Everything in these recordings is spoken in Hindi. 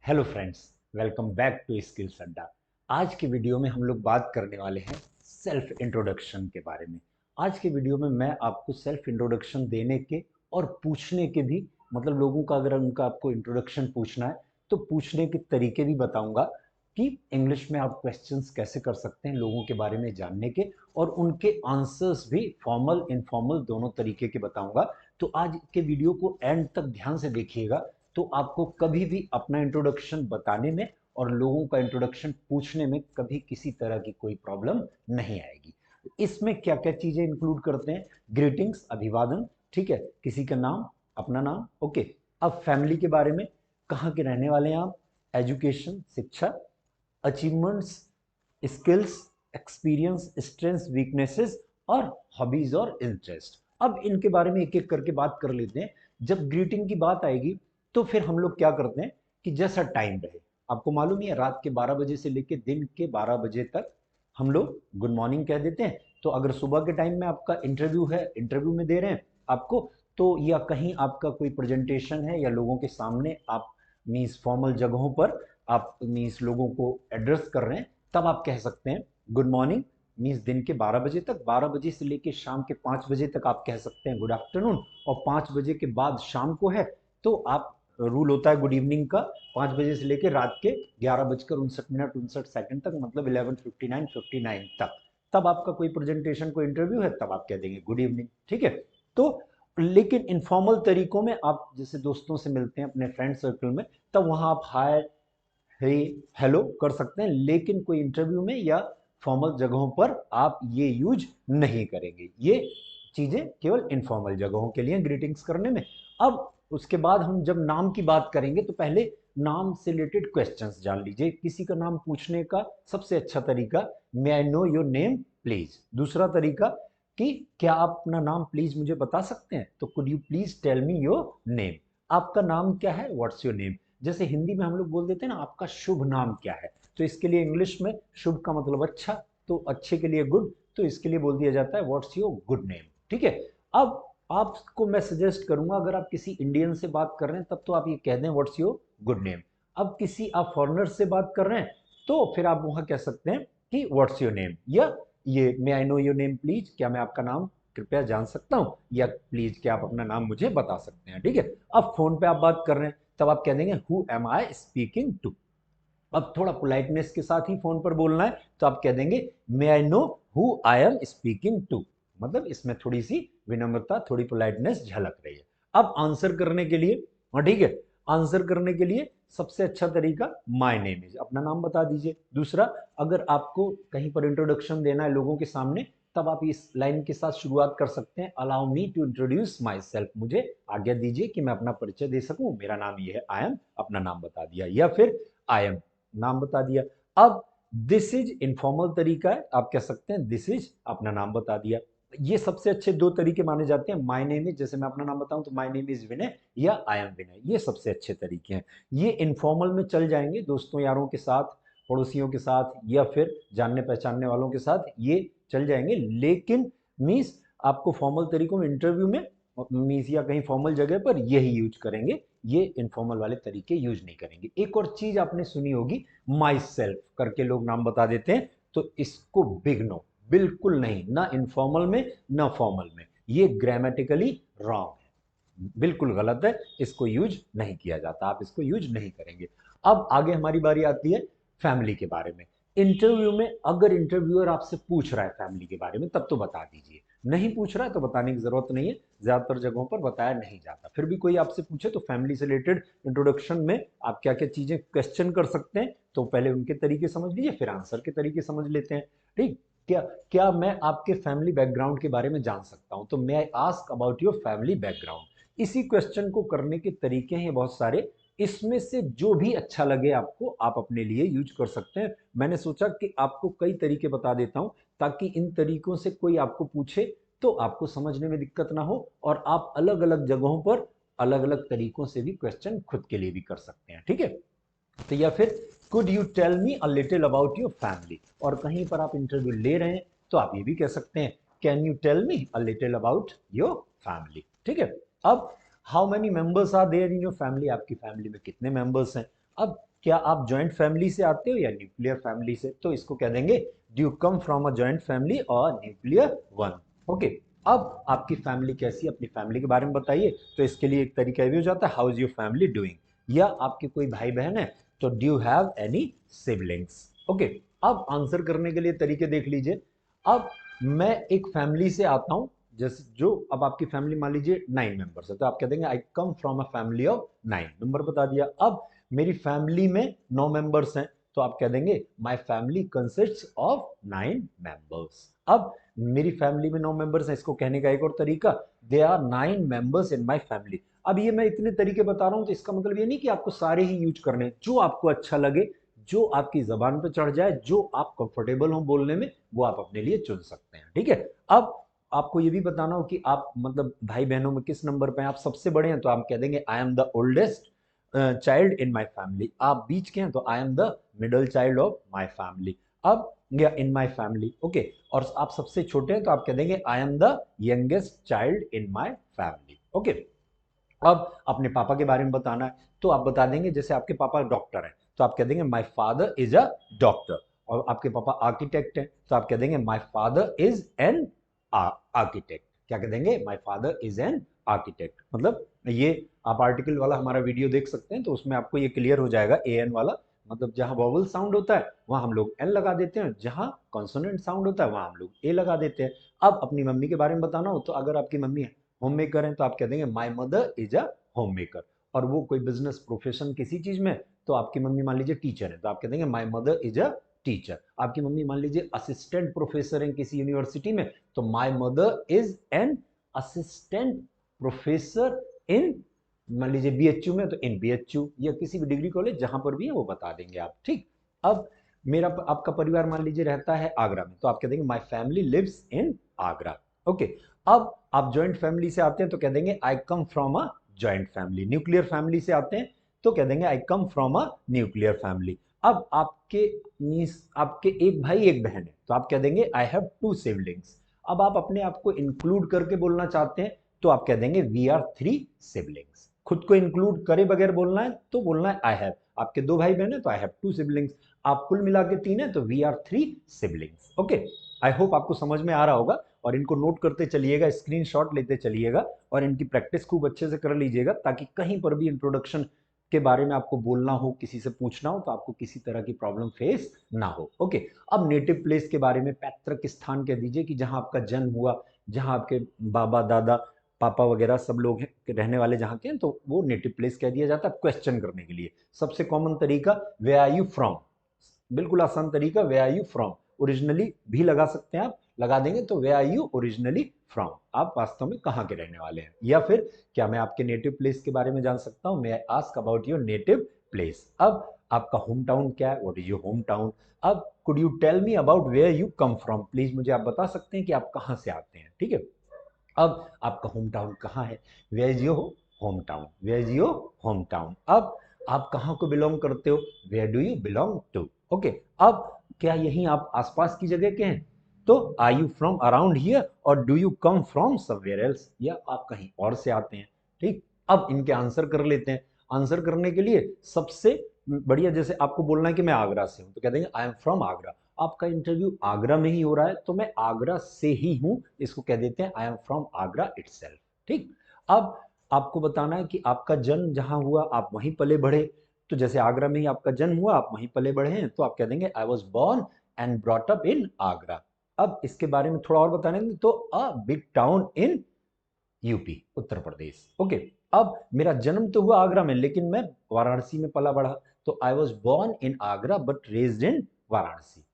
Hello friends, welcome back to Skills Adda. आज के वीडियो में हम लोग बात करने वाले हैं सेल्फ इंट्रोडक्शन के बारे में। आज के वीडियो में मैं आपको सेल्फ इंट्रोडक्शन देने के और पूछने के भी मतलब लोगों का अगर उनका आपको इंट्रोडक्शन पूछना है तो पूछने के तरीके भी बताऊंगा कि इंग्लिश में आप क्वेश्चंस कैसे कर सकते हैं लोगों के बारे में जानने के, और उनके आंसर्स भी फॉर्मल इनफॉर्मल दोनों तरीके के बताऊंगा। तो आज के वीडियो को एंड तक ध्यान से देखिएगा, तो आपको कभी भी अपना इंट्रोडक्शन बताने में और लोगों का इंट्रोडक्शन पूछने में कभी किसी तरह की कोई प्रॉब्लम नहीं आएगी। इसमें क्या क्या चीजें इंक्लूड करते हैं? ग्रीटिंग्स, अभिवादन, ठीक है, किसी का नाम, अपना नाम, ओके। अब फैमिली के बारे में, कहाँ के रहने वाले हैं आप, एजुकेशन, शिक्षा, achievements, skills, experience, strengths, weaknesses और हॉबीज और इंटरेस्ट। अब इनके बारे में एक एक करके बात कर लेते हैं। जब ग्रीटिंग की बात आएगी तो फिर हम लोग क्या करते हैं कि जैसा टाइम रहे, आपको मालूम ही है रात के 12 बजे से लेकर दिन के 12 बजे तक हम लोग गुड मॉर्निंग कह देते हैं। तो अगर सुबह के टाइम में आपका इंटरव्यू है, इंटरव्यू में दे रहे हैं आपको, तो या कहीं आपका कोई प्रेजेंटेशन है या लोगों के सामने आप मीन्स फॉर्मल जगहों पर आप मीन्स लोगों को एड्रेस कर रहे हैं, तब आप कह सकते हैं गुड मॉर्निंग। मीन्स दिन के 12 बजे तक, 12 बजे से लेकर शाम के 5 बजे तक आप कह सकते हैं गुड आफ्टरनून, और 5 बजे के बाद शाम को है तो आप, रूल होता है गुड इवनिंग का 5 बजे से लेकर रात के 11 बजकर 59 मिनट 59 सेकंड तक, मतलब 11:59 तक, तब आपका कोई प्रेजेंटेशन कोई इंटरव्यू है तब आप कह देंगे गुड इवनिंग, ठीक है। तो लेकिन इनफॉर्मल तरीकों में आप जैसे दोस्तों से मिलते हैं अपने फ्रेंड सर्कल में, तब वहां आप हाय, हे, हेलो कर सकते हैं, लेकिन कोई इंटरव्यू में या फॉर्मल जगहों पर आप ये यूज नहीं करेंगे। ये चीजें केवल इनफॉर्मल जगहों के लिए ग्रीटिंग्स करने में। अब उसके बाद हम जब नाम की बात करेंगे तो पहले नाम से रिलेटेड क्वेश्चंस जान लीजिए। किसी का नाम पूछने का सबसे अच्छा तरीका, may I know your name please. दूसरा तरीका कि क्या आप अपना नाम प्लीज मुझे बता सकते हैं, तो could you please tell me your name. आपका नाम क्या है, व्हाट्स योर नेम। जैसे हिंदी में हम लोग बोल देते हैं ना आपका शुभ नाम क्या है, तो इसके लिए इंग्लिश में शुभ का मतलब अच्छा, तो अच्छे के लिए गुड, तो इसके लिए बोल दिया जाता है व्हाट्स योर गुड नेम, ठीक है। अब आपको मैं सजेस्ट करूंगा, अगर आप किसी इंडियन से बात कर रहे हैं तब तो आप ये कह दें व्हाट्स योर गुड नेम। अब किसी आप फॉरेनर से बात कर रहे हैं तो फिर आप वहां कह सकते हैं कि व्हाट्स योर नेम, या ये may I know your name please, क्या मैं आपका नाम कृपया जान सकता हूं, या प्लीज क्या आप अपना नाम मुझे बता सकते हैं, ठीक है। अब फोन पे आप बात कर रहे हैं तब आप कह देंगे who am I speaking to. अब थोड़ा पोलाइटनेस के साथ ही फोन पर बोलना है तो आप कह देंगे may I know who I am speaking to, मतलब इसमें थोड़ी सी विनम्रता, थोड़ी पोलाइटनेस झलक रही है। अब आंसर करने के लिए, हाँ ठीक है, आंसर करने के लिए सबसे अच्छा तरीका माय नेम इज, अपना नाम बता दीजिए। दूसरा, अगर आपको कहीं पर इंट्रोडक्शन देना है लोगों के सामने, तब आप इस लाइन के साथ शुरुआत कर सकते हैं, allow me to introduce myself, मुझे आज्ञा दीजिए कि मैं अपना परिचय दे सकूं, मेरा नाम ये है, आई एम, अपना नाम बता दिया, या फिर आई एम, नाम बता दिया। अब दिस इज इनफॉर्मल तरीका है, आप कह सकते हैं दिस इज, अपना नाम बता दिया। ये सबसे अच्छे दो तरीके माने जाते हैं। माय नेम इज, जैसे मैं अपना नाम बताऊं तो माय नेम इज विनय, या आई एम विनय, ये सबसे अच्छे तरीके हैं। ये इनफॉर्मल में चल जाएंगे दोस्तों यारों के साथ, पड़ोसियों के साथ, या फिर जानने पहचानने वालों के साथ, ये चल जाएंगे। लेकिन मीन्स आपको फॉर्मल तरीकों में, इंटरव्यू में मीन्स या कहीं फॉर्मल जगह पर यही यूज करेंगे, ये इनफॉर्मल वाले तरीके यूज नहीं करेंगे। एक और चीज आपने सुनी होगी, माई सेल्फ करके लोग नाम बता देते हैं, तो इसको बिग नो, बिल्कुल नहीं, ना इनफॉर्मल में ना फॉर्मल में, ये ग्रामेटिकली रॉन्ग है, बिल्कुल गलत है, इसको यूज नहीं किया जाता, आप इसको यूज नहीं करेंगे। अब आगे हमारी बारी आती है फैमिली के बारे में। इंटरव्यू में अगर इंटरव्यूअर आपसे पूछ रहा है फैमिली के बारे में तब तो बता दीजिए, नहीं पूछ रहा है तो बताने की जरूरत नहीं है, ज्यादातर जगहों पर बताया नहीं जाता। फिर भी कोई आपसे पूछे तो फैमिली से रिलेटेड इंट्रोडक्शन में आप क्या क्या चीजें क्वेश्चन कर सकते हैं, तो पहले उनके तरीके समझ लीजिए, फिर आंसर के तरीके समझ लेते हैं, ठीक। क्या क्या मैं आपके फैमिली बैकग्राउंड के बारे में जान सकता हूं, तो may I ask about your family background. इसी क्वेश्चन को करने के तरीके हैं बहुत सारे, इसमें से जो भी अच्छा लगे आपको आप अपने लिए यूज कर सकते हैं। मैंने सोचा कि आपको कई तरीके बता देता हूं, ताकि इन तरीकों से कोई आपको पूछे तो आपको समझने में दिक्कत ना हो, और आप अलग अलग जगहों पर अलग अलग तरीकों से भी क्वेश्चन खुद के लिए भी कर सकते हैं, ठीक है। तो या फिर could you tell me a little about your family, और कहीं पर आप इंटरव्यू ले रहे हैं तो आप ये भी कह सकते हैं can you tell me a little about your family, ठीक है। अब how many members are there in your family, आपकी फैमिली में कितने मेंबर्स हैं। अब क्या आप जॉइंट फैमिली से आते हो या न्यूक्लियर फैमिली से? तो इसको कह देंगे do you come from a joint family और न्यूक्लियर वन। ओके, अब आपकी फैमिली कैसी है, अपनी फैमिली के बारे में बताइए। तो इसके लिए एक तरीका भी हो जाता है how is your family doing, या आपके कोई भाई बहन है तो do you have any siblings. Okay, अब आंसर करने के लिए तरीके देख लीजिए। अब मैं एक फैमिली से आता हूं, जैसे जो अब आपकी फैमिली मान लीजिए 9 मेंबर्स है, तो आप कह देंगे I come from a family of 9, number बता दिया। अब मेरी फैमिली में 9 मेंबर्स हैं, तो आप कह देंगे my family consists of 9 members. अब मेरी फैमिली में 9 मेंबर्स हैं, इसको कहने का एक और तरीका, they are 9 members in my family. अब ये मैं इतने तरीके बता रहा हूं, तो इसका मतलब ये नहीं कि आपको सारे ही यूज करने, जो आपको अच्छा लगे, जो आपकी जबान पे चढ़ जाए, जो आप कंफर्टेबल हो बोलने में, वो आप अपने लिए चुन सकते हैं। ठीक है, अब आपको ये भी बताना हो कि आप मतलब भाई बहनों में किस नंबर पे हैं। आप सबसे बड़े हैं तो आप कह देंगे I am the oldest child in my family. आप बीच के हैं तो I am the middle child of my family. अब या इन माय फैमिली। ओके, और आप सबसे छोटे हैं तो आप कह देंगे I am the youngest child in my family. Okay, अब अपने पापा के बारे में बताना है तो आप बता देंगे, जैसे आपके पापा डॉक्टर हैं तो आप कह देंगे my father is a doctor. और आपके पापा आर्किटेक्ट हैं तो आप कह देंगे my father is an architect. क्या कह देंगे, my father is an architect. मतलब ये आप आर्टिकल वाला हमारा वीडियो देख सकते हैं, तो उसमें आपको ये क्लियर हो जाएगा। ए एन वाला मतलब जहां वॉवल साउंड होता है वहां हम लोग एन लगा देते हैं, जहां कॉन्सोनेंट साउंड होता है वहां हम लोग ए लगा देते हैं। अब अपनी मम्मी के बारे में बताना हो तो अगर आपकी मम्मी होम मेकर है तो आप कह देंगे my mother is a home maker. और वो कोई बिजनेस प्रोफेशन किसी चीज में, तो आपकी मम्मी मान लीजिए टीचर है तो आप कह देंगे my mother is a teacher. आपकी मम्मी मान लीजिए असिस्टेंट प्रोफेसर है किसी यूनिवर्सिटी में, तो my mother is an assistant professor in, मान लीजिए बीएचयू में तो इन बीएचयू, या किसी भी डिग्री कॉलेज जहां पर भी है वो बता देंगे आप। ठीक, अब मेरा आपका परिवार मान लीजिए रहता है आगरा में, तो आप कह देंगे my family lives in Agra. Okay, अब आप जॉइंट फैमिली से आते हैं तो कह देंगे I come from a joint family. Nuclear family से आते हैं तो कह देंगे I come from a nuclear family. अब आपके आपके एक भाई एक बहन है तो आप कह देंगे आई हैव 2 सिबलिंग्स। अब आप अपने आप को इंक्लूड करके बोलना चाहते हैं तो आप कह देंगे वी आर 3 सिबलिंग्स। खुद को इंक्लूड करे बगैर बोलना है तो बोलना है आई हैव। आपके 2 भाई बहन है तो आई हैव 2 सिबलिंग्स। आप कुल मिला के 3 है तो we are 3 siblings. Okay, I hope आपको समझ में आ रहा होगा, और इनको नोट करते चलिएगा, स्क्रीनशॉट लेते चलिएगा, और इनकी प्रैक्टिस खूब अच्छे से कर लीजिएगा, ताकि कहीं पर भी इंट्रोडक्शन के बारे में आपको बोलना हो, किसी से पूछना हो, तो आपको किसी तरह की प्रॉब्लम फेस ना हो। ओके, अब नेटिव प्लेस के बारे में, पैतृक स्थान कह दीजिए कि जहां आपका जन्म हुआ, जहां आपके बाबा दादा पापा वगैरह सब लोग रहने वाले जहां के हैं, तो वो नेटिव प्लेस कह दिया जाता है क्वेश्चन करने के लिए। सबसे कॉमन तरीका वे आर यू फ्रॉम, बिल्कुल आसान तरीका वे आर यू फ्रॉम। ओरिजिनली भी लगा सकते हैं, आप लगा देंगे तो वे आर यू ओरिजिनली फ्रॉम, आप वास्तव में कहाँ के रहने वाले हैं। या फिर क्या मैं आपके नेटिव प्लेस के बारे में जान सकता हूँ, may I ask about your native place. अब आपका होम टाउन क्या है, what is your home town. अब could you tell me about where you come from, please मुझे आप बता सकते हैं कि आप कहाँ से आते हैं। ठीक है, अब आपका होम टाउन कहाँ है, where is your home town, where is your home town. अब आप कहाँ को बिलोंग करते हो, where do you belong to. Okay, अब क्या यही आप आसपास की जगह के हैं, तो are you from around here और do you come from somewhere else, या आप कहीं और से आते हैं। ठीक, अब इनके आंसर कर लेते हैं। आंसर करने के लिए सबसे बढ़िया, जैसे आपको बोलना है कि मैं आगरा से हूं तो कह देंगे आई एम फ्रॉम आगरा। आपका इंटरव्यू आगरा में ही हो रहा है तो मैं आगरा से ही हूं, इसको कह देते हैं I am from Agra itself. ठीक, अब आपको बताना है कि आपका जन्म जहां हुआ आप वहीं पले बढ़े, तो जैसे आगरा में ही आपका जन्म हुआ, आप वहीं पले बढ़े हैं, तो आप कह देंगे I was born and brought up in Agra. अब इसके बारे में थोड़ा और बताने दें तो a big town in UP, Uttar Pradesh. Okay, अब मेरा जन्म तो हुआ आगरा में लेकिन मैं वाराणसी में पला बढ़ा, तो I was born in Agra but raised in Varanasi.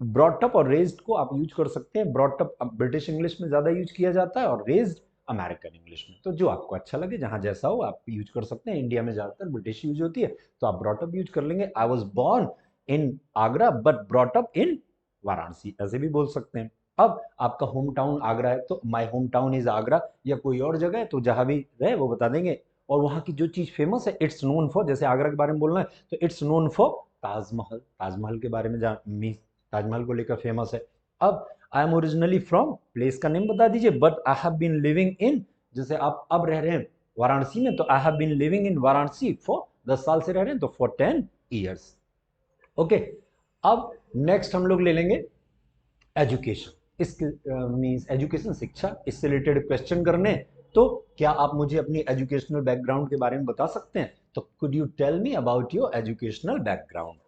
Brought up और रेज्ड को आप यूज कर सकते हैं। ब्रॉटअप ब्रिटिश इंग्लिश में ज्यादा यूज किया जाता है और रेज्ड अमेरिकन इंग्लिश में, तो जो आपको अच्छा लगे जहां जैसा हो आप यूज कर सकते हैं। इंडिया में ज्यादातर ब्रिटिश यूज होती है तो आप ब्रॉटअप यूज कर लेंगे, I was born in Agra but brought up in Varanasi, ऐसे भी बोल सकते हैं। अब आपका होम टाउन आगरा है तो my home town is Agra, या कोई और जगह है तो जहां भी रहे वो बता देंगे। और वहां की जो चीज फेमस है, इट्स नोन फॉर, जैसे आगरा के बारे में बोलना है तो it's known for Taj Mahal, Taj Mahal के बारे में ताजमहल को लेकर फेमस है। अब I am originally from, place का नेम बता दीजिए, but I have been living in, जैसे आप अब रह रहे हैं वाराणसी में तो I have been living in Varanasi for 10 साल से रह रहे हैं तो फॉर 10 ईयर्स। ओके, अब नेक्स्ट हम लोग ले लेंगे एजुकेशन। इसके मींस एजुकेशन, शिक्षा, इससे रिलेटेड क्वेश्चन करने। तो क्या आप मुझे अपनी एजुकेशनल बैकग्राउंड के बारे में बता सकते हैं? तो could you tell me about your educational background?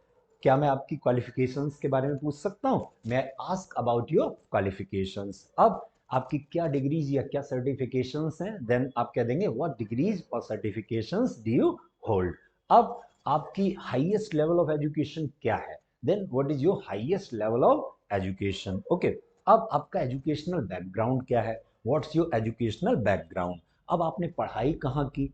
क्या मैं आपकी क्वालिफिकेशंस के बारे में पूछ सकता हूं? मैं आस्क अबाउट योर क्वालिफिकेशंस। अब आपकी क्या डिग्रीज या क्या सर्टिफिकेशंस हैं? देन आप कह देंगे व्हाट डिग्रीज और सर्टिफिकेशंस डू यू होल्ड। अब आपकी हाईएस्ट लेवल ऑफ एजुकेशन क्या है? Then what is your highest level of education. Okay, अब आपका एजुकेशनल बैकग्राउंड क्या है? What's your educational background? अब आपने पढ़ाई कहाँ की?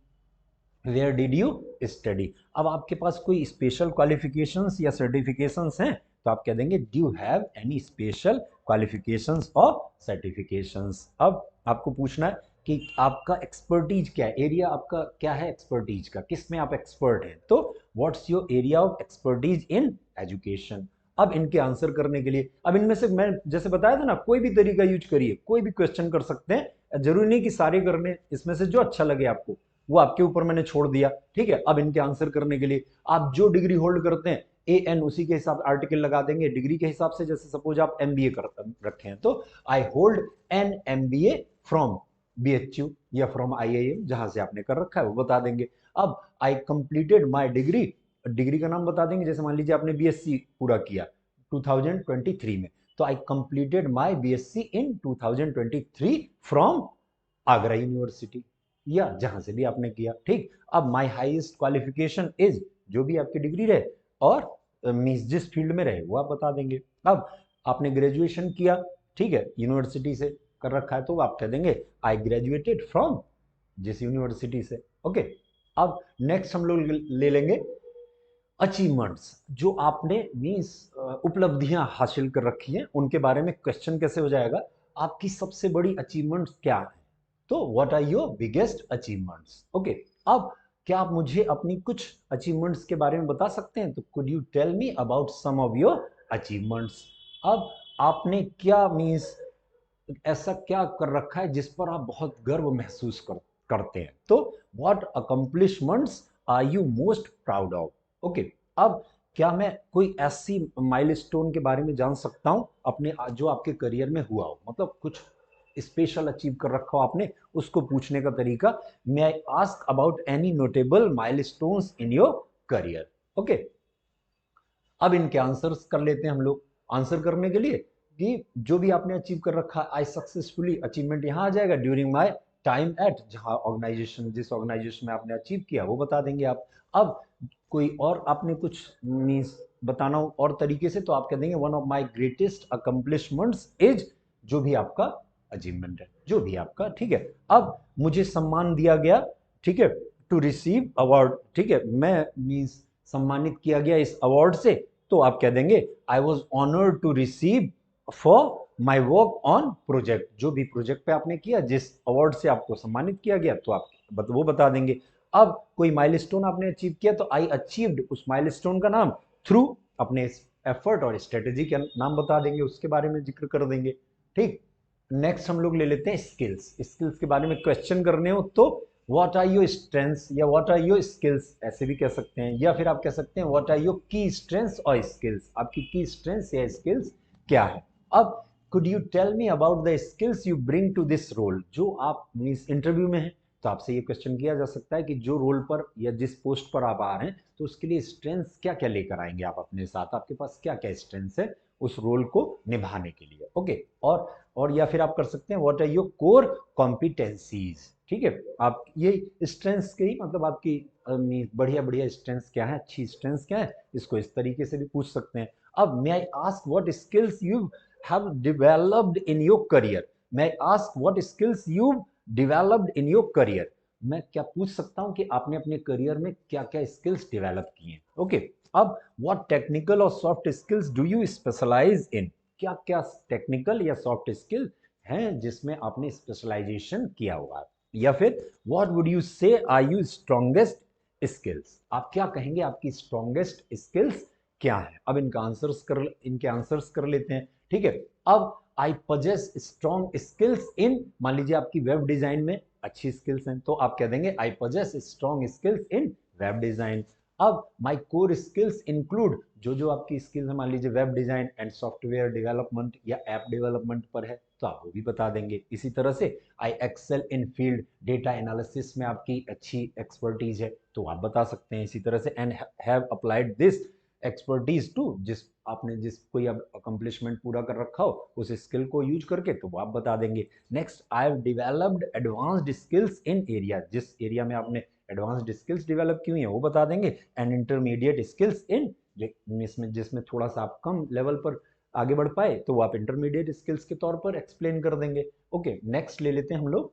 Where did you study? अब आपके पास कोई स्पेशल क्वालिफिकेशंस या सर्टिफिकेशंस हैं? तो आप कह देंगे do you have any special qualifications और सर्टिफिकेशंस। अब आपको पूछना है कि आपका एक्सपर्टीज क्या है, एरिया आपका क्या है एक्सपर्टीज का, किस में आप एक्सपर्ट हैं? तो what's your area of expertise in education. अब इनके आंसर करने के लिए, अब इनमें से मैं जैसे बताया था ना, कोई भी तरीका यूज करिए, कोई भी क्वेश्चन कर सकते हैं, जरूरी नहीं कि सारे करने, इसमें से जो अच्छा लगे आपको वो आपके ऊपर मैंने छोड़ दिया। ठीक है, अब इनके आंसर करने के लिए आप जो डिग्री होल्ड करते हैं ए एन उसी के हिसाब आर्टिकल लगा देंगे डिग्री के हिसाब से। जैसे सपोज आप एमबीए कर रखे हैं तो I hold an MBA from BHU या फ्रॉम आईआईएम, जहां से आपने कर रखा है वो बता देंगे। अब I completed my degree, degree का नाम बता देंगे। जैसे मान लीजिए आपने बीएससी पूरा किया 2023 में, तो I completed my BSc in 2023 from Agra university, या जहां से भी आपने किया। ठीक, अब माय हाईएस्ट क्वालिफिकेशन इज, जो भी आपकी डिग्री रहे और मींस जिस फील्ड में रहे वो आप बता देंगे। अब आपने ग्रेजुएशन किया, ठीक है, यूनिवर्सिटी से कर रखा है, तो आप कह देंगे आई ग्रेजुएटेड फ्रॉम जिस यूनिवर्सिटी से। ओके, अब नेक्स्ट हम लोग ले लेंगे अचीवमेंट्स, जो आपने मींस उपलब्धियां हासिल कर रखी हैं उनके बारे में क्वेश्चन कैसे हो जाएगा? आपकी सबसे बड़ी अचीवमेंट्स क्या है? तो what are your biggest achievements. Okay, अब क्या आप मुझे अपनी कुछ अचीवमेंट्स के बारे में बता सकते हैं? तो could you tell me about some of your achievements. अब आपने क्या मींस ऐसा क्या कर रखा है जिस पर आप बहुत गर्व महसूस करते हैं? तो what accomplishments are you most proud of. Okay, अब क्या मैं कोई ऐसी माइलस्टोन के बारे में जान सकता हूं अपने जो आपके करियर में हुआ हो, मतलब कुछ स्पेशल अचीव कर रखा हो आपने, उसको पूछने का तरीका, may I ask about any notable milestones in your career. Okay, अब इनके आंसर्स कर लेते हैं हम लोग। आंसर करने के लिए कि जो भी आपने अचीव कर रखा, आई सक्सेसफुली, अचीवमेंट यहां आ जाएगा ड्यूरिंग माय टाइम एट, जहां ऑर्गेनाइजेशन, जिस ऑर्गेनाइजेशन में आपने अचीव किया वो बता देंगे आप। अब कोई और आपने कुछ मींस बताना हो और तरीके से, तो आप कह देंगे one of my greatest accomplishments is, जो भी आपका अचीवमेंट है, जो भी आपका। ठीक है, अब मुझे सम्मान दिया गया, ठीक है, टू रिसीव अवार्ड, ठीक है, मैं मींस सम्मानित किया गया इस अवार्ड से, तो आप कह देंगे I was honoured to receive for my work on project. जो भी प्रोजेक्ट पे आपने किया, जिस अवार्ड से आपको सम्मानित किया गया, तो आप वो बता देंगे। अब कोई माइलस्टोन आपने अचीव किया, तो आई अचीव्ड, उस माइलस्टोन का नाम थ्रू अपने एफर्ट और स्ट्रेटेजी का नाम बता देंगे, उसके बारे में जिक्र कर देंगे। ठीक, नेक्स्ट हम लोग ले लेते हैं स्किल्स। स्किल्स के बारे में क्वेश्चन करने हो तो व्हाट आर योर स्ट्रेंथ्स या व्हाट आर योर स्किल्स, ऐसे भी कह सकते हैं, या फिर आप कह सकते हैं what are your key strengths और स्किल्स। आपकी की स्ट्रेंथ्स या स्किल्स क्या है? अब could you tell me about the skills you bring to this role. जो आप मींस इंटरव्यू में हैं, तो आपसे ये क्वेश्चन किया जा सकता है कि जो रोल पर या जिस पोस्ट पर आप आ रहे हैं, तो उसके लिए स्ट्रेंथ्स क्या क्या लेकर आएंगे आप अपने साथ, आपके पास क्या क्या स्ट्रेंथ्स है उस रोल को निभाने के लिए। ओके, और या फिर आप कर सकते हैं what are your core competencies. ठीक है, आप ये स्ट्रेंथ्स के ही मतलब आपकी बढ़िया बढ़िया स्ट्रेंथ्स क्या है, अच्छी स्ट्रेंथ्स क्या है, इसको इस तरीके से भी पूछ सकते हैं। अब may I ask what skills you have developed in your career. May I ask what skills you developed in your career. मैं क्या पूछ सकता हूं कि आपने अपने करियर में क्या क्या स्किल्स डेवलप किए हैं। ओके, अब व्हाट टेक्निकल और soft skills do you specialize in. क्या क्या टेक्निकल या सॉफ्ट स्किल हैं जिसमें आपने स्पेशलाइजेशन किया हुआ है। या फिर what would you say are you strongest skills. आप क्या कहेंगे आपकी स्ट्रॉन्गेस्ट स्किल्स क्या है? अब इनके आंसर्स कर लेते हैं। ठीक है, अब आई पजेस स्ट्रॉन्ग स्किल्स इन, मान लीजिए आपकी वेब डिजाइन में अच्छी स्किल्स हैं, तो आप कह देंगे I possess strong skills in web design. अब माय कोर स्किल्स इंक्लूड जो जो आपकी स्किल्स है, मान लीजिए web design and software development या ऐप डेवलपमेंट पर है तो आप वो भी बता देंगे। इसी तरह से I excel in field data analysis में आपकी अच्छी एक्सपर्टीज है तो आप बता सकते हैं। इसी तरह से and have applied this expertise to, जिस आपने जिस कोई अब अकम्पलिशमेंट पूरा कर रखा हो उस स्किल को यूज करके तो वो आप बता देंगे। Next, I have developed advanced skills in area, जिस एरिया में आपने एडवांस्ड स्किल्स डेवलप की हुई है वो बता देंगे। एंड इंटरमीडिएट स्किल्स इन, इसमें जिसमें थोड़ा सा आप कम लेवल पर आगे बढ़ पाए तो वो आप इंटरमीडिएट स्किल्स के तौर पर एक्सप्लेन कर देंगे। ओके, नेक्स्ट ले लेते हैं हम लोग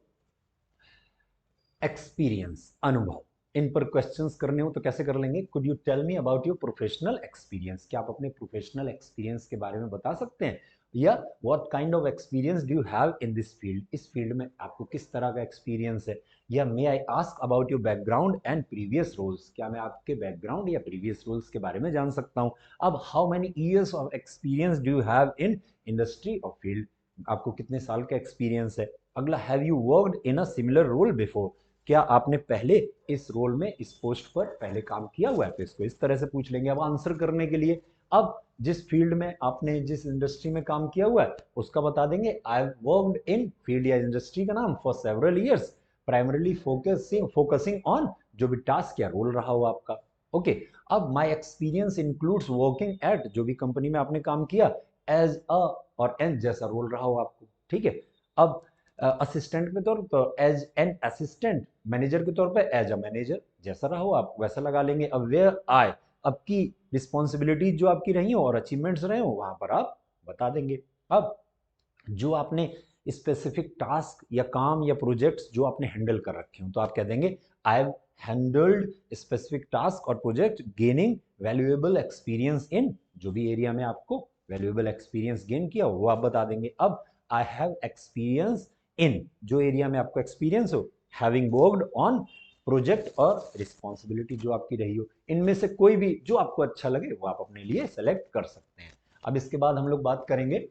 एक्सपीरियंस, अनुभव। इन पर क्वेश्चंस करने हो तो कैसे कर लेंगे? Could you tell me about your professional experience, क्या आप अपने प्रोफेशनल एक्सपीरियंस के बारे में बता सकते हैं? या what kind of experience do you have in this field, इस फील्ड में आपको किस तरह का एक्सपीरियंस है? या may I ask about your background and previous roles, क्या मैं आपके बैकग्राउंड या प्रीवियस रोल्स के बारे में जान सकता हूं? अब how many years of experience do you have in industry और फील्ड, आपको कितने साल का एक्सपीरियंस है? अगला, have you worked in a similar role before, क्या आपने पहले इस रोल में इस पोस्ट पर पहले काम किया हुआ है? तो इसको इस तरह से पूछ लेंगे अब आंसर करने के लिए। अब जिस फील्ड में आपने जिस इंडस्ट्री में काम किया हुआ है उसका बता देंगे। I have worked in field या इंडस्ट्री का नाम for several years, primarily focusing on जो भी टास्क या रोल रहा हो आपका। ओके, अब my experience includes working at, जो भी कंपनी में आपने काम किया, एज अ और एन जैसा रोल रहा हो आपको। ठीक है, अब असिस्टेंट के तौर पर एज एन असिस्टेंट, मैनेजर के तौर पर एज अ मैनेजर, जैसा रहा हो आप वैसा लगा लेंगे। अब वेयर आई, अब की रिस्पॉन्सिबिलिटी जो आपकी रही हो और अचीवमेंट्स रहे हो वहां पर आप बता देंगे। अब जो आपने स्पेसिफिक टास्क या काम या प्रोजेक्ट्स जो आपने हैंडल कर रखे हो तो आप कह देंगे I have handled specific task और project gaining valuable experience in, जो भी एरिया में आपको वैल्यूएबल एक्सपीरियंस गेन किया वो आप बता देंगे। अब आई हैव एक्सपीरियंस इन, जो एरिया में आपको एक्सपीरियंस हो, हैविंग वर्कड ऑन प्रोजेक्ट और रिस्पॉन्सिबिलिटी जो आपकी रही हो, इनमें से कोई भी जो आपको अच्छा लगे वो आप अपने लिए सेलेक्ट कर सकते हैं। अब इसके बाद हम लोग बात करेंगे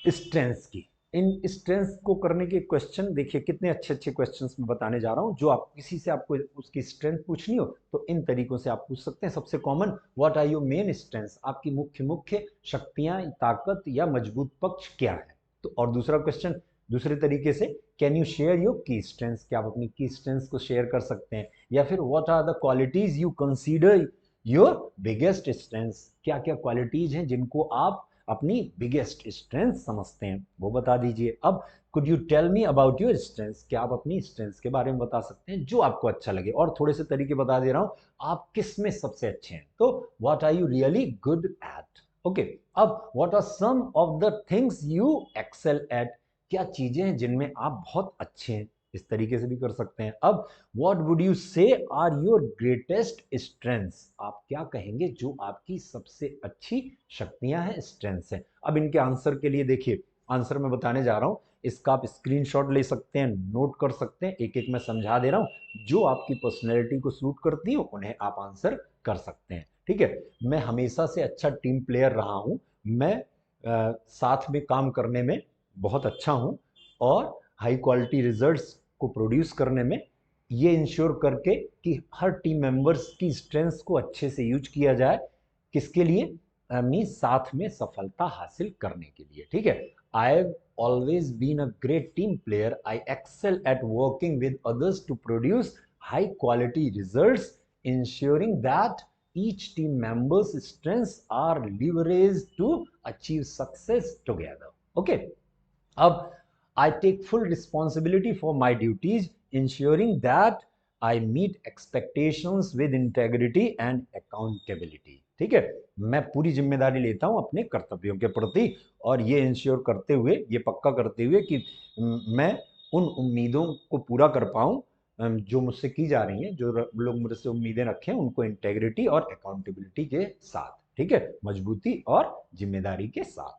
स्ट्रेंथ्स की। इन स्ट्रेंथ्स को करने के क्वेश्चन देखिए कितने अच्छे अच्छे क्वेश्चंस मैं बताने जा रहा हूं, जो आप किसी से आपको उसकी स्ट्रेंथ पूछनी हो तो इन तरीकों से आप पूछ सकते हैं। सबसे common, what are your main strengths, आपकी मुख्य मुख्य शक्तियां, ताकत या मजबूत पक्ष क्या है? तो और दूसरा क्वेश्चन दूसरे तरीके से, can you share your key strengths, क्या आप अपनी की स्ट्रेंथ्स को शेयर कर सकते हैं? या फिर what are the qualities you consider your biggest strengths, क्या क्या क्वालिटीज हैं जिनको आप अपनी बिगेस्ट स्ट्रेंथ समझते हैं वो बता दीजिए। अब could you tell me about your strengths, क्या आप अपनी स्ट्रेंथ्स के बारे में बता सकते हैं जो आपको अच्छा लगे? और थोड़े से तरीके बता दे रहा हूं, आप किस में सबसे अच्छे हैं, तो what are you really good at. Okay, अब what are some of the things you excel at, क्या चीजें हैं जिनमें आप बहुत अच्छे हैं? इस तरीके से भी कर सकते हैं। अब what would you say are your greatest strengths, आप क्या कहेंगे जो आपकी सबसे अच्छी शक्तियां हैं, स्ट्रेंथ्स हैं? अब इनके आंसर के लिए देखिए, आंसर मैं बताने जा रहा हूं, इसका आप स्क्रीनशॉट ले सकते हैं, नोट कर सकते हैं, एक एक मैं समझा दे रहा हूं, जो आपकी पर्सनैलिटी को सूट करती हो उन्हें आप आंसर कर सकते हैं। ठीक है, मैं हमेशा से अच्छा टीम प्लेयर रहा हूं, मैं साथ में काम करने में बहुत अच्छा हूं और हाई क्वालिटी रिजल्ट्स को प्रोड्यूस करने में ये इंश्योर करके कि हर टीम मेंबर्स की स्ट्रेंथ्स को अच्छे से यूज किया जाए, किसके लिए? अपनी साथ में सफलता हासिल करने के लिए। ठीक है, I have always been a great team player, I excel at working with others to produce high quality results, ensuring that each team member's strengths are leveraged to achieve success together. Okay, अब I take full responsibility for my duties, ensuring that I meet expectations with integrity and accountability. ठीक है, मैं पूरी जिम्मेदारी लेता हूं अपने कर्तव्यों के प्रति और ये इंश्योर करते हुए, ये पक्का करते हुए कि मैं उन उम्मीदों को पूरा कर पाऊं जो मुझसे की जा रही हैं, जो लोग मुझसे उम्मीदें रखें उनको इंटेग्रिटी और अकाउंटेबिलिटी के साथ, ठीक है, मजबूती और जिम्मेदारी के साथ।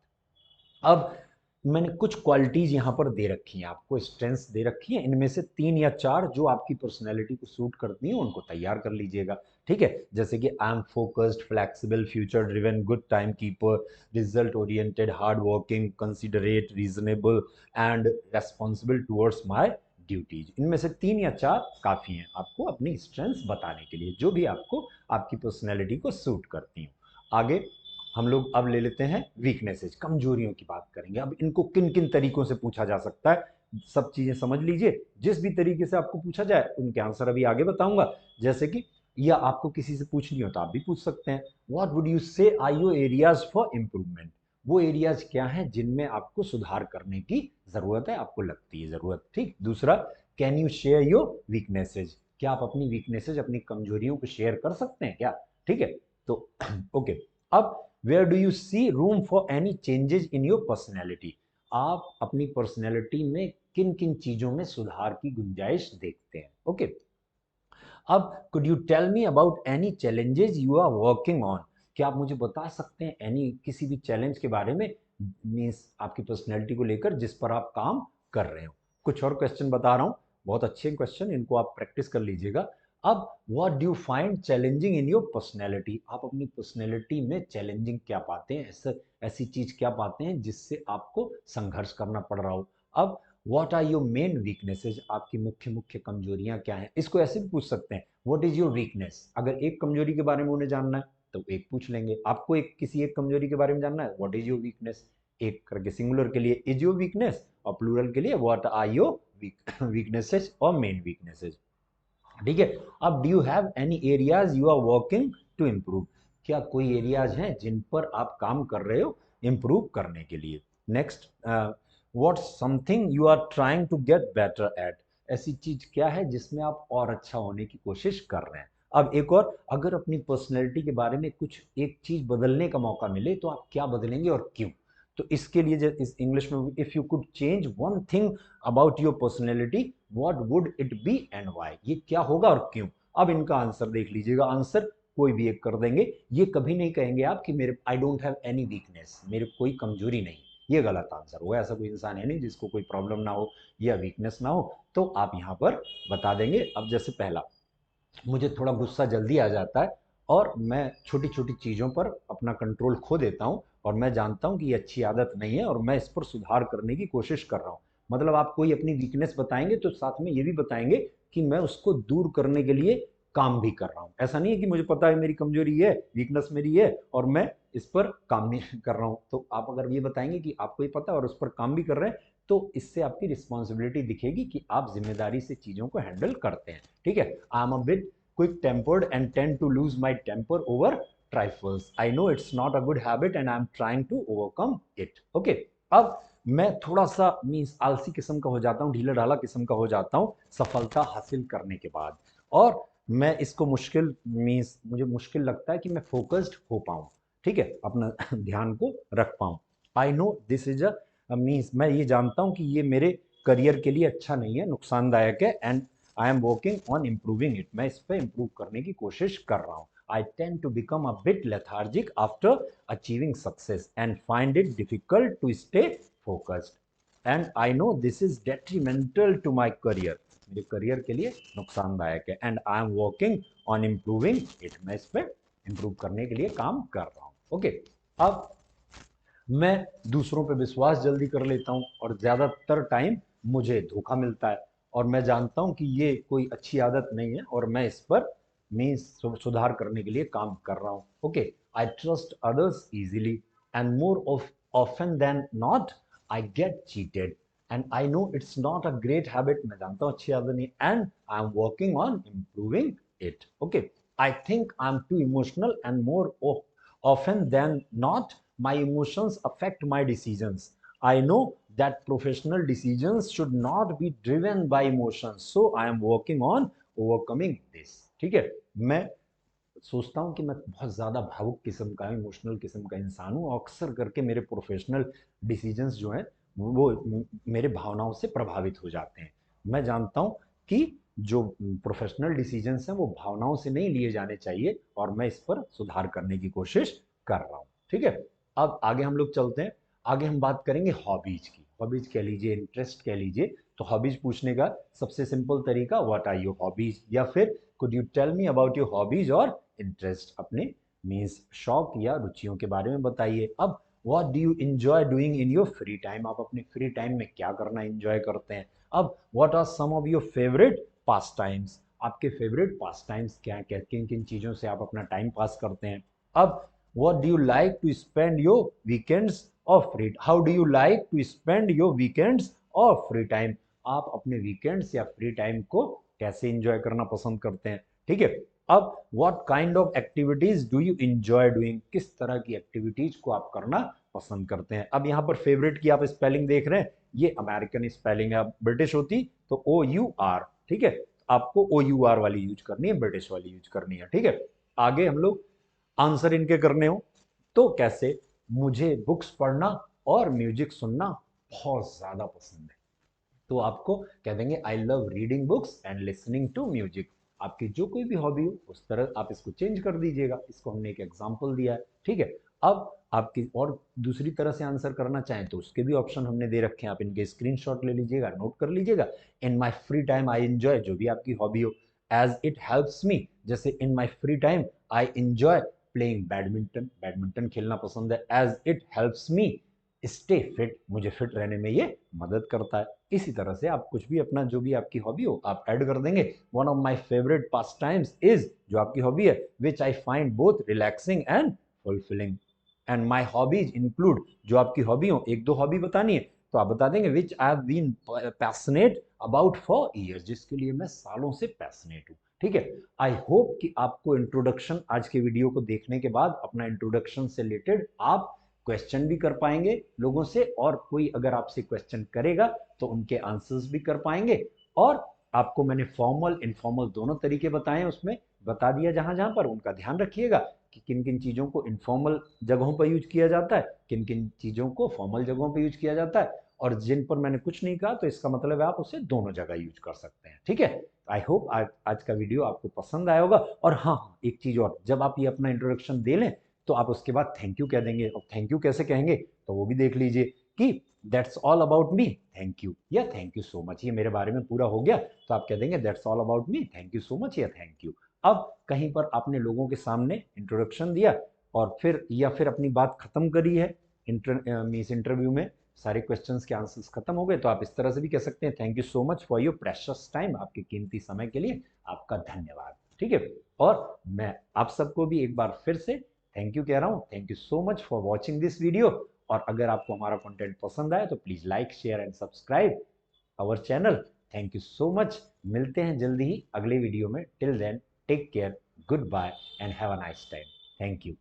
अब मैंने कुछ क्वालिटीज यहां पर दे रखी हैं, आपको स्ट्रेंथ्स दे रखी हैं, इनमें से 3 या 4 जो आपकी पर्सनैलिटी को सूट करती हैं उनको तैयार कर लीजिएगा। ठीक है, जैसे कि I am focused, flexible, future driven, good time keeper, result oriented, hard working, considerate, reasonable and responsible towards my duties. इनमें से 3 या 4 काफी हैं आपको अपनी स्ट्रेंथ्स बताने के लिए, जो भी आपको आपकी पर्सनैलिटी को सूट करती हूँ। आगे हम लोग अब ले लेते हैं वीकनेसेस, कमजोरियों की बात करेंगे। अब इनको किन किन तरीकों से पूछा जा सकता है, सब चीजें समझ लीजिए। जिस भी तरीके से आपको पूछा जाए उनके आंसर अभी आगे बताऊंगा। जैसे कि या आपको किसी से पूछनी हो तो आप भी पूछ सकते हैं, what would you say are your areas for improvement. वो एरियाज क्या हैं जिनमें आपको सुधार करने की जरूरत है, आपको लगती है जरूरत। ठीक। दूसरा, can you share your weaknesses, क्या आप अपनी वीकनेसेज, अपनी कमजोरियों को शेयर कर सकते हैं क्या। ठीक है। तो ओके। अब where do you see room for any changes in your personality, आप अपनी पर्सनैलिटी में किन किन चीजों में सुधार की गुंजाइश देखते हैं। ओके। अब could you tell me about any challenges you are working on, क्या आप मुझे बता सकते हैं एनी किसी भी चैलेंज के बारे में, मीन्स आपकी पर्सनैलिटी को लेकर जिस पर आप काम कर रहे हो। कुछ और क्वेश्चन बता रहा हूं, बहुत अच्छे क्वेश्चन, इनको आप प्रैक्टिस कर लीजिएगा। अब what do you find challenging in your personality, आप अपनी पर्सनैलिटी में चैलेंजिंग क्या पाते हैं, ऐसी चीज क्या पाते हैं जिससे आपको संघर्ष करना पड़ रहा हो। अब what are your main weaknesses, आपकी मुख्य मुख्य कमजोरियां क्या हैं। इसको ऐसे भी पूछ सकते हैं, व्हाट इज योर वीकनेस, अगर एक कमजोरी के बारे में उन्हें जानना है तो एक पूछ लेंगे। आपको एक किसी एक कमजोरी के बारे में जानना है, व्हाट इज योर वीकनेस, एक करके सिंगुलर के लिए इज योर वीकनेस और प्लूरल के लिए व्हाट आर योर वीकनेसेस और मेन वीकनेसेस। ठीक है। अब do you have any areas you are working to improve, क्या कोई एरियाज हैं जिन पर आप काम कर रहे हो इम्प्रूव करने के लिए। Next, what's something you are trying to get better at, ऐसी चीज क्या है जिसमें आप और अच्छा होने की कोशिश कर रहे हैं। अब एक और, अगर अपनी पर्सनैलिटी के बारे में कुछ एक चीज बदलने का मौका मिले तो आप क्या बदलेंगे और क्यों। तो इसके लिए इस इंग्लिश में, if you could change one thing about your personality what would it be and why, ये क्या होगा और क्यों। अब इनका आंसर देख लीजिएगा, आंसर कोई भी एक कर देंगे। ये कभी नहीं कहेंगे आप कि मेरे I don't have any weakness, मेरे कोई कमजोरी नहीं, ये गलत आंसर होगा। ऐसा कोई इंसान है नहीं जिसको कोई प्रॉब्लम ना हो या वीकनेस ना हो, तो आप यहां पर बता देंगे। अब जैसे पहला, मुझे थोड़ा गुस्सा जल्दी आ जाता है और मैं छोटी छोटी चीज़ों पर अपना कंट्रोल खो देता हूँ और मैं जानता हूँ कि ये अच्छी आदत नहीं है और मैं इस पर सुधार करने की कोशिश कर रहा हूँ। मतलब आप कोई अपनी वीकनेस बताएंगे तो साथ में ये भी बताएंगे कि मैं उसको दूर करने के लिए काम भी कर रहा हूँ। ऐसा नहीं है कि मुझे पता है मेरी कमजोरी है, वीकनेस मेरी है और मैं इस पर काम नहीं कर रहा हूँ। तो आप अगर ये बताएंगे कि आपको ये पता है और उस पर काम भी कर रहे हैं तो इससे आपकी रिस्पॉन्सिबिलिटी दिखेगी कि आप जिम्मेदारी से चीज़ों को हैंडल करते हैं। ठीक है। I am a bit quick tempered and tend to lose my temper over trifles. I know it's not a good habit and I'm trying to overcome it. Okay. अब मैं थोड़ा सा मीन्स आलसी किस्म का हो जाता हूँ, ढीला ढाला किस्म का हो जाता हूँ सफलता हासिल करने के बाद, और मैं इसको मुश्किल मीन्स मुझे मुश्किल लगता है कि मैं फोकस्ड हो पाऊँ। ठीक है, अपना ध्यान को रख पाऊँ। I know this is a means, मैं ये जानता हूँ कि ये मेरे करियर के लिए अच्छा नहीं है, नुकसानदायक है। And I am working on improving it, मैं इस पर इम्प्रूव करने की कोशिश कर रहा हूँ। I tend to become a bit lethargic after achieving success and find it difficult to stay focused. And I know this is detrimental to my career. मेरे करियर के लिए नुकसानदायक है। And I am working on improving it. मैं इस पर इम्प्रूव करने के लिए काम कर रहा हूँ। ओके। अब मैं दूसरों पे विश्वास जल्दी कर लेता हूँ और ज़्यादातर टाइम मुझे धोखा मिलता है और मैं जानता हूँ कि ये कोई अच्छी आदत नहीं है और मैं इस पर सुधार करने के लिए काम कर रहा हूँ। Okay. I trust others easily and more of often than not I get cheated and I know it's not a great habit, मैं जानता हूँ अच्छी आदत नहीं, and I am working on improving it. Okay. I think I am too emotional and मोर often than not my emotions affect my decisions. I know that professional decisions should not be driven by emotions, so I am working on overcoming this. ठीक है। मैं सोचता हूँ कि मैं बहुत ज़्यादा भावुक किस्म का, इमोशनल किस्म का इंसान हूँ और अक्सर करके मेरे प्रोफेशनल डिसीजंस जो हैं वो मेरे भावनाओं से प्रभावित हो जाते हैं। मैं जानता हूँ कि जो प्रोफेशनल डिसीजंस हैं वो भावनाओं से नहीं लिए जाने चाहिए और मैं इस पर सुधार करने की कोशिश कर रहा हूँ। ठीक है। अब आगे हम लोग चलते हैं। आगे हम बात करेंगे हॉबीज की। हॉबीज कह लीजिए, इंटरेस्ट कह लीजिए। तो हॉबीज पूछने का सबसे सिंपल तरीका, व्हाट आर योर हॉबीज, या फिर could you tell me about your hobbies और इंटरेस्ट, अपने मीन्स शौक या रुचियों के बारे में बताइए। अब what do you enjoy doing in your free time, आप अपने फ्री टाइम में क्या करना एंजॉय करते हैं। अब what are some of your favourite pastimes, आपके फेवरेट पास टाइम्स क्या हैं, किन किन चीज़ों से आप अपना टाइम पास करते हैं। अब what do you like to spend your weekends or free, how do you like to spend your weekends or free time, आप अपने वीकेंड्स या फ्री टाइम को कैसे एंजॉय करना पसंद करते हैं। ठीक है, अब what kind of activities do you enjoy doing, किस तरह की एक्टिविटीज को आप करना पसंद करते हैं। अब यहाँ पर फेवरेट की आप स्पेलिंग देख रहे हैं, ये अमेरिकन स्पेलिंग है, ब्रिटिश होती तो OUR, ठीक है, आपको OUR वाली यूज करनी है, ब्रिटिश वाली यूज करनी है। ठीक है, आगे हम लोग आंसर इनके करने हो तो कैसे, मुझे बुक्स पढ़ना और म्यूजिक सुनना बहुत ज्यादा पसंद है, तो आपको कह देंगे I love reading books and listening to music. आपकी जो कोई भी हॉबी हो उस तरह आप इसको चेंज कर दीजिएगा, इसको हमने एक एग्जांपल दिया है। ठीक है, अब आपकी और दूसरी तरह से आंसर करना चाहें तो उसके भी ऑप्शन हमने दे रखे हैं, आप इनके स्क्रीनशॉट ले लीजिएगा, नोट कर लीजिएगा। In my free time I enjoy, जो भी आपकी हॉबी हो। एज इट हेल्प्स मी, जैसे in my free time I enjoy playing badminton, badminton खेलना पसंद है। As it helps me stay fit, मुझे फिट रहने में ये मदद करता है। इसी तरह से आप कुछ भी अपना जो भी आपकी हॉबी हो आप ऐड कर देंगे। One of my favourite pastimes is, जो आपकी हॉबी है, which I find both relaxing and fulfilling. And my hobbies include, जो आपकी हॉबी हो, एक दो हॉबी बतानी है तो आप बता देंगे which I have been passionate about for years, जिसके लिए मैं सालों से पैशनेट हूँ। ठीक है, आई होप कि आपको इंट्रोडक्शन, आज के वीडियो को देखने के बाद अपना इंट्रोडक्शन से रिलेटेड आप क्वेश्चन भी कर पाएंगे लोगों से, और कोई अगर आपसे क्वेश्चन करेगा तो उनके आंसर्स भी कर पाएंगे। और आपको मैंने फॉर्मल इनफॉर्मल दोनों तरीके बताए, उसमें बता दिया जहां जहां पर, उनका ध्यान रखिएगा कि किन किन चीज़ों को इनफॉर्मल जगहों पर यूज किया जाता है, किन किन चीज़ों को फॉर्मल जगहों पर यूज किया जाता है, और जिन पर मैंने कुछ नहीं कहा तो इसका मतलब है आप उसे दोनों जगह यूज कर सकते हैं। ठीक है, आई होप आज का वीडियो आपको पसंद आया होगा। और हाँ हाँ, एक चीज़ और, जब आप ये अपना इंट्रोडक्शन दे लें तो आप उसके बाद थैंक यू कह देंगे, और थैंक यू कैसे कहेंगे तो वो भी देख लीजिए कि that's all about me, thank you, या थैंक यू सो मच, ये मेरे बारे में पूरा हो गया, तो आप कह देंगे that's all about me, thank you so much या थैंक यू। अब कहीं पर आपने लोगों के सामने इंट्रोडक्शन दिया और फिर या फिर अपनी बात खत्म करी है मीन्स इंटरव्यू में सारे क्वेश्चंस के आंसर्स खत्म हो गए, तो आप इस तरह से भी कह सकते हैं thank you so much for your precious time, आपके कीमती समय के लिए आपका धन्यवाद। ठीक है, और मैं आप सबको भी एक बार फिर से थैंक यू कह रहा हूँ, thank you so much for watching this video. और अगर आपको हमारा कंटेंट पसंद आए तो please like share and subscribe our channel. Thank you so much, मिलते हैं जल्दी ही अगले वीडियो में। Till then take care, good bye and have a nice time. Thank you.